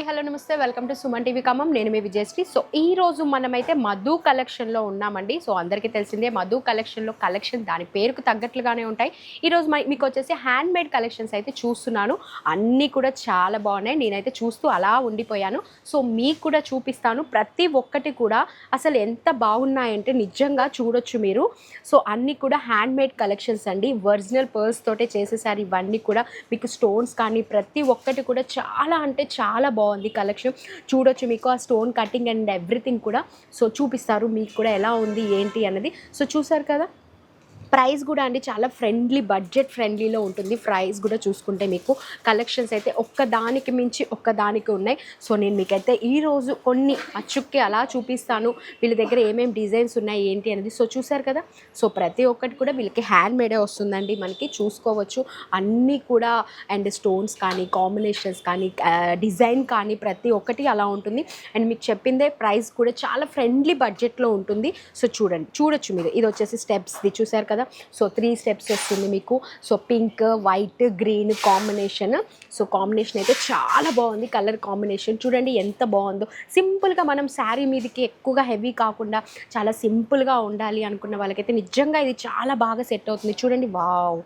Hi hello నమస్తే welcome to Suman TV Khammam. నేను మీ Vijayasri. So ఈ రోజు మనమైతే మధు కలెక్షన్లో ఉన్నామండి. సో అందరికీ తెలిసిందే మధు కలెక్షన్లో కలెక్షన్ దాని పేరుకు తగ్గట్లుగానే ఉంటాయి. ఈరోజు మీకు వచ్చేసి హ్యాండ్ మేడ్ కలెక్షన్స్ అయితే చూస్తున్నాను. అన్నీ కూడా చాలా బాగున్నాయి. నేనైతే చూస్తూ అలా ఉండిపోయాను. సో మీకు కూడా చూపిస్తాను. ప్రతి ఒక్కటి కూడా అసలు ఎంత బాగున్నాయంటే నిజంగా చూడొచ్చు మీరు. సో అన్నీ కూడా హ్యాండ్ మేడ్ కలెక్షన్స్ అండి. ఒరిజినల్ పర్ల్స్ తోటే చేసేసారు. ఇవన్నీ కూడా మీకు స్టోన్స్ కానీ ప్రతి ఒక్కటి కూడా చాలా అంటే చాలా బాగుంది కలెక్షన్. చూడొచ్చు మీకు ఆ స్టోన్ కటింగ్ అండ్ ఎవ్రీథింగ్ కూడా. సో చూపిస్తారు మీకు కూడా ఎలా ఉంది ఏంటి అన్నది. సో చూసారు కదా. ప్రైస్ కూడా అండి చాలా ఫ్రెండ్లీ, బడ్జెట్ ఫ్రెండ్లీలో ఉంటుంది. ప్రైస్ కూడా చూసుకుంటే మీకు కలెక్షన్స్ అయితే ఒక్కదానికి మించి ఒక్కదానికి ఉన్నాయి. సో నేను మీకైతే ఈరోజు కొన్ని అచ్చుక్కి అలా చూపిస్తాను. వీళ్ళ దగ్గర ఏమేమి డిజైన్స్ ఉన్నాయి ఏంటి అనేది. సో చూసారు కదా. సో ప్రతి ఒక్కటి కూడా వీళ్ళకి హ్యాండ్ మేడే వస్తుందండి. మనకి చూసుకోవచ్చు అన్నీ కూడా. అండ్ స్టోన్స్ కానీ కాంబినేషన్స్ కానీ డిజైన్ కానీ ప్రతి ఒక్కటి అలా ఉంటుంది. అండ్ మీకు చెప్పిందే ప్రైస్ కూడా చాలా ఫ్రెండ్లీ బడ్జెట్లో ఉంటుంది. సో చూడొచ్చు మీరు. ఇది వచ్చేసి స్టెప్స్ది చూసారు కదా. సో 3 స్టెప్స్ వస్తుంది మీకు. So pink, white, green combination. So combination అయితే చాలా బాగుంది. కలర్ కాంబినేషన్ చూడండి ఎంత బాగుందో. సింపుల్గా మనం శారీ మీదకి ఎక్కువగా హెవీ కాకుండా చాలా సింపుల్గా ఉండాలి అనుకున్న వాళ్ళకైతే నిజంగా ఇది చాలా బాగా సెట్ అవుతుంది. చూడండి వావ్.